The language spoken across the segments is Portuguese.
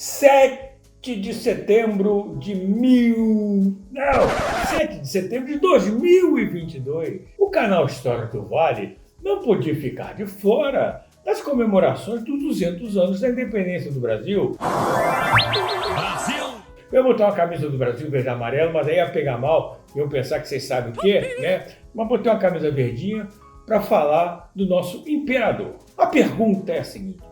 7 de setembro de 2022, o canal História do Vale não podia ficar de fora das comemorações dos 200 anos da independência do Brasil. Eu ia botar uma camisa do Brasil verde e amarelo, mas aí ia pegar mal, iam pensar que vocês sabem o quê, né? Mas botei uma camisa verdinha para falar do nosso imperador. A pergunta é a seguinte: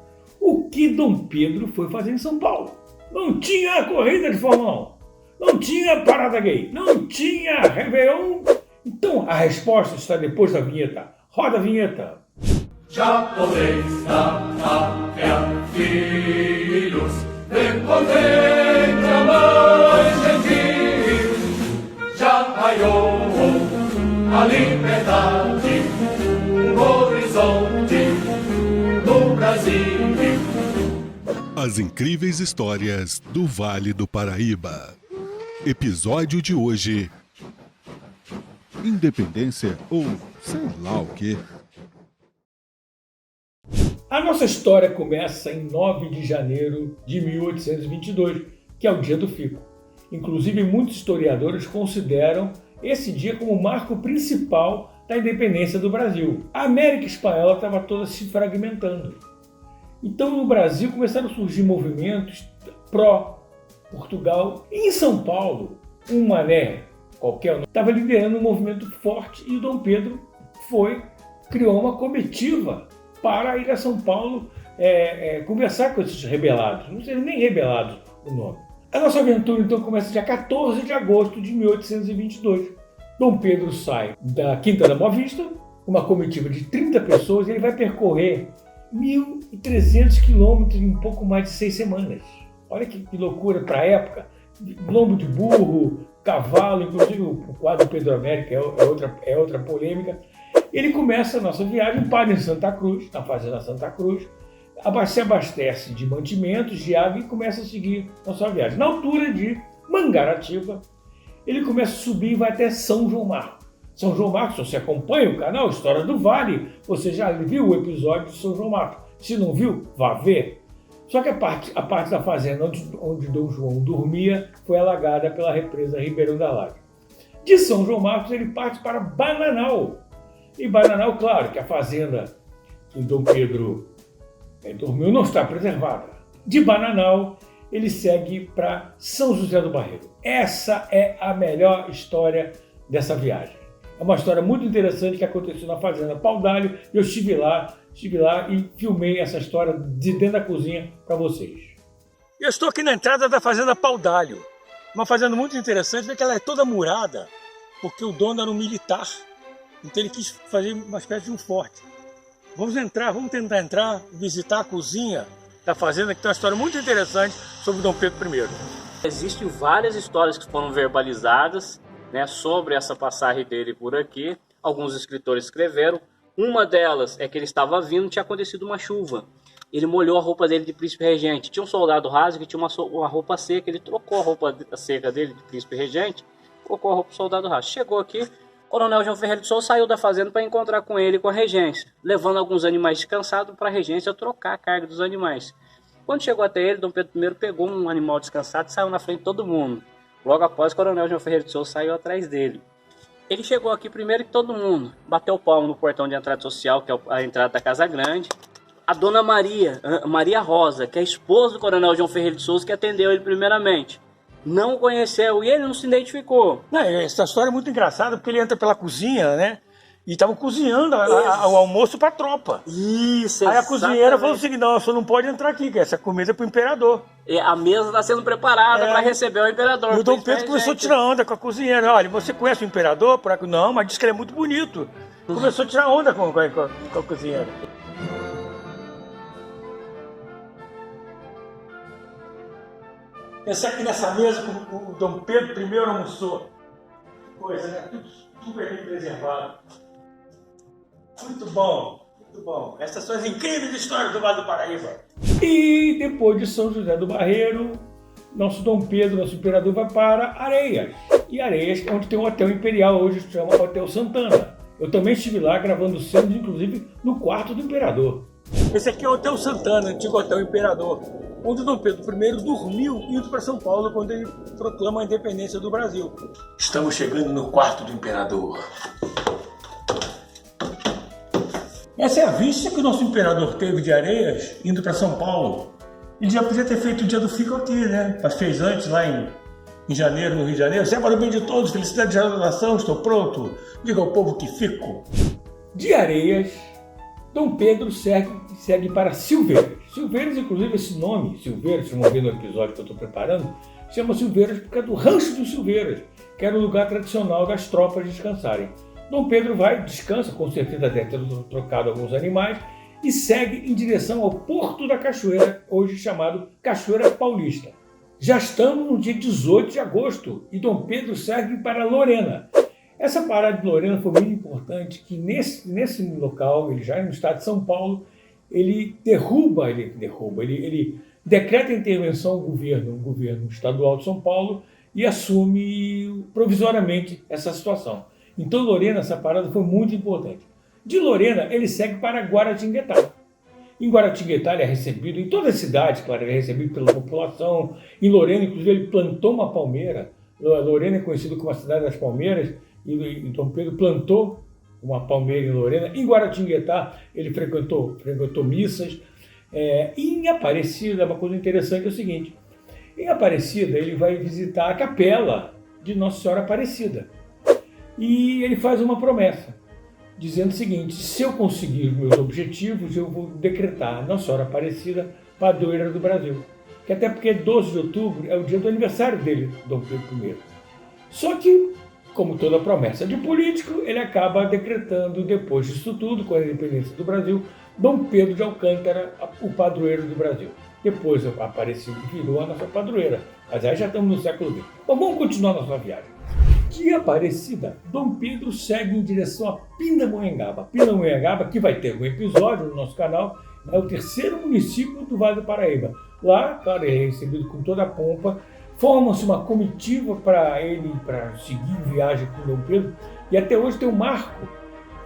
o que Dom Pedro foi fazer em São Paulo? Não tinha corrida de Fórmula 1, não tinha parada gay, não tinha Réveillon. Então a resposta está depois da vinheta. Roda a vinheta. Já podeis da pátria, filhos, recordei a mãe gentil. Já raiou a liberdade, um horizonte no Brasil. As incríveis histórias do Vale do Paraíba. Episódio de hoje: Independência ou sei lá o quê. A nossa história começa em 9 de janeiro de 1822, que é o dia do fico. Inclusive, muitos historiadores consideram esse dia como o marco principal da independência do Brasil. A América Espanhola estava toda se fragmentando. Então, no Brasil, começaram a surgir movimentos pró-Portugal. E em São Paulo, um mané qualquer estava liderando um movimento forte e o Dom Pedro criou uma comitiva para ir a São Paulo conversar com esses rebelados. Não seriam nem rebelados o nome. A nossa aventura, então, começa dia 14 de agosto de 1822. Dom Pedro sai da Quinta da Boa Vista, uma comitiva de 30 pessoas, e ele vai percorrer 1.300 quilômetros em um pouco mais de 6 semanas. Olha que loucura para a época. Lombo de burro, cavalo, inclusive o quadro Pedro América é outra polêmica. Ele começa a nossa viagem, para em Santa Cruz, na fazenda Santa Cruz, se abastece de mantimentos, de água e começa a seguir a sua viagem. Na altura de Mangaratiba, ele começa a subir e vai até São João Marcos. São João Marcos, se você acompanha o canal História do Vale, você já viu o episódio de São João Marcos. Se não viu, vá ver. Só que a parte da fazenda onde Dom João dormia foi alagada pela represa Ribeirão da Laje. De São João Marcos ele parte para Bananal. E Bananal, claro que a fazenda que Dom Pedro dormiu não está preservada. De Bananal ele segue para São José do Barreiro. Essa é a melhor história dessa viagem. É uma história muito interessante que aconteceu na fazenda Paudalho e eu estive lá e filmei essa história de dentro da cozinha para vocês. Eu estou aqui na entrada da fazenda Paudalho, uma fazenda muito interessante porque ela é toda murada, porque o dono era um militar, então ele quis fazer uma espécie de um forte. Vamos tentar entrar, visitar a cozinha da fazenda, que tem uma história muito interessante sobre Dom Pedro I. Existem várias histórias que foram verbalizadas, né, sobre essa passagem dele por aqui. Alguns escritores escreveram. Uma delas é que ele estava vindo, tinha acontecido uma chuva. Ele molhou a roupa dele de príncipe regente. Tinha um soldado raso que tinha uma roupa seca. Ele trocou a roupa seca dele de príncipe regente, colocou a roupa do soldado raso. Chegou aqui, o coronel João Ferreira de Souza saiu da fazenda para encontrar com ele, com a regência, levando alguns animais descansados para a regência trocar a carga dos animais. Quando chegou até ele, Dom Pedro I pegou um animal descansado e saiu na frente de todo mundo. Logo após, o coronel João Ferreira de Souza saiu atrás dele. Ele chegou aqui primeiro que todo mundo, bateu o palmo no portão de entrada social, que é a entrada da Casa Grande. A dona Maria Rosa, que é a esposa do coronel João Ferreira de Souza, que atendeu ele primeiramente, não o conheceu e ele não se identificou. Essa história é muito engraçada porque ele entra pela cozinha, né? E estavam cozinhando o almoço para a tropa. Isso, aí a cozinheira falou assim: não, você não pode entrar aqui, que essa comida é para o imperador. E a mesa está sendo preparada para receber o imperador. E o Dom Pedro começou a tirar onda com a cozinheira. Olha, você conhece o imperador? Não, mas diz que ele é muito bonito. Começou a tirar onda com a cozinheira. Pensar que nessa mesa o Dom Pedro I almoçou. Coisa, né? Tudo super bem preservado. Muito bom, muito bom. Essas são as incríveis histórias do Vale do Paraíba. E depois de São José do Barreiro, nosso Dom Pedro, nosso imperador, vai para Areias. E Areias é onde tem um hotel imperial, hoje se chama Hotel Santana. Eu também estive lá gravando cenas, inclusive no quarto do imperador. Esse aqui é o Hotel Santana, antigo Hotel Imperador, onde Dom Pedro I dormiu indo para São Paulo quando ele proclama a independência do Brasil. Estamos chegando no quarto do imperador. Essa é a vista que o nosso imperador teve de Areias indo para São Paulo. Ele já podia ter feito o dia do Fico aqui, né? Mas fez antes, lá em janeiro, no Rio de Janeiro. Serve para o bem de todos, felicidade de nação, estou pronto. Diga ao povo que fico. De Areias, Dom Pedro segue para Silveiras. Silveiras, inclusive, esse nome, Silveiras, vocês vão ver no episódio que eu estou preparando, chama Silveiras porque é do Rancho dos Silveiras, que era o lugar tradicional das tropas descansarem. Dom Pedro vai, descansa, com certeza deve ter trocado alguns animais, e segue em direção ao Porto da Cachoeira, hoje chamado Cachoeira Paulista. Já estamos no dia 18 de agosto e Dom Pedro segue para Lorena. Essa parada de Lorena foi muito importante, que nesse local, ele já é no estado de São Paulo, ele decreta a intervenção do governo estadual de São Paulo e assume provisoriamente essa situação. Então, Lorena, essa parada foi muito importante. De Lorena, ele segue para Guaratinguetá. Em Guaratinguetá, ele é recebido, em toda a cidade, claro, ele é recebido pela população. Em Lorena, inclusive, ele plantou uma palmeira. Lorena é conhecido como a cidade das palmeiras, e Dom Pedro plantou uma palmeira em Lorena. Em Guaratinguetá, ele frequentou missas. Em Aparecida, uma coisa interessante é o seguinte: em Aparecida, ele vai visitar a capela de Nossa Senhora Aparecida. E ele faz uma promessa, dizendo o seguinte: se eu conseguir os meus objetivos, eu vou decretar Nossa Senhora Aparecida padroeira do Brasil. Que até porque 12 de outubro é o dia do aniversário dele, Dom Pedro I. Só que, como toda promessa de político, ele acaba decretando, depois disso tudo, com a independência do Brasil, Dom Pedro de Alcântara, o padroeiro do Brasil. Depois a Aparecida virou a nossa padroeira, mas aí já estamos no século XX. Bom, vamos continuar nossa viagem. De Aparecida, Dom Pedro segue em direção a Pindamonhangaba. Pindamonhangaba, que vai ter um episódio no nosso canal, é o terceiro município do Vale do Paraíba. Lá, claro, ele é recebido com toda a pompa, forma-se uma comitiva para seguir viagem com Dom Pedro, e até hoje tem um marco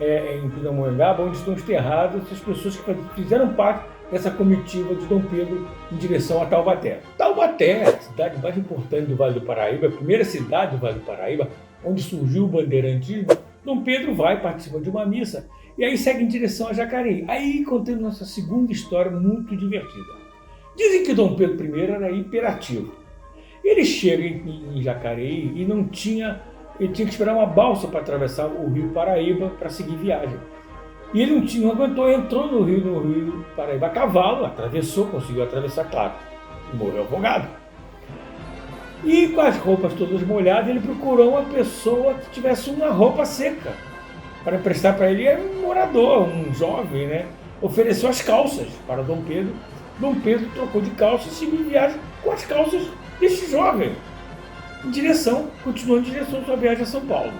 em Pindamonhangaba, onde estão enterradas as pessoas que fizeram parte dessa comitiva de Dom Pedro em direção a Taubaté. Taubaté, a cidade mais importante do Vale do Paraíba, a primeira cidade do Vale do Paraíba, onde surgiu o bandeirantismo. Dom Pedro vai, participa de uma missa, e aí segue em direção a Jacareí. Aí contamos nossa segunda história muito divertida. Dizem que Dom Pedro I era hiperativo. Ele chega em Jacareí e ele tinha que esperar uma balsa para atravessar o Rio Paraíba para seguir viagem. E ele não aguentou, entrou no Rio Paraíba a cavalo, atravessou, conseguiu atravessar, claro, e morreu afogado. E com as roupas todas molhadas, ele procurou uma pessoa que tivesse uma roupa seca para emprestar para ele. Era um morador, um jovem, né? Ofereceu as calças para Dom Pedro. Dom Pedro trocou de calça e seguiu viagem com as calças desse jovem, continuou em direção à sua viagem a São Paulo.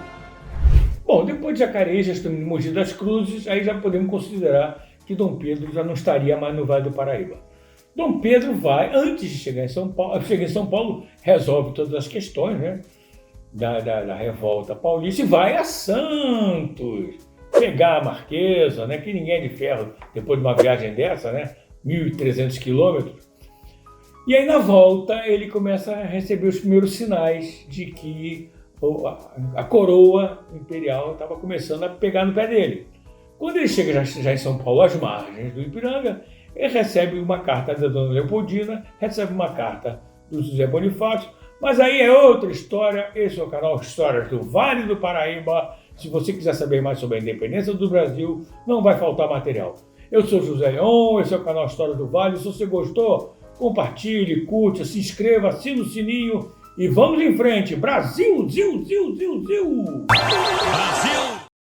Bom, depois de Jacareí, já estamos em Mogi das Cruzes, aí já podemos considerar que Dom Pedro já não estaria mais no Vale do Paraíba. Dom Pedro vai, antes de chegar em São Paulo, resolve todas as questões, né, da revolta paulista e vai a Santos, pegar a Marquesa, né, que ninguém é de ferro depois de uma viagem dessa, né, 1.300 quilômetros. E aí na volta ele começa a receber os primeiros sinais de que a coroa imperial estava começando a pegar no pé dele. Quando ele chega já em São Paulo, às margens do Ipiranga, ele recebe uma carta da Dona Leopoldina, recebe uma carta do José Bonifácio, mas aí é outra história. Esse é o canal Histórias do Vale do Paraíba. Se você quiser saber mais sobre a independência do Brasil, não vai faltar material. Eu sou José Leon, esse é o canal História do Vale. Se você gostou, compartilhe, curte, se inscreva, assine o sininho e vamos em frente. Brasil, Brasil!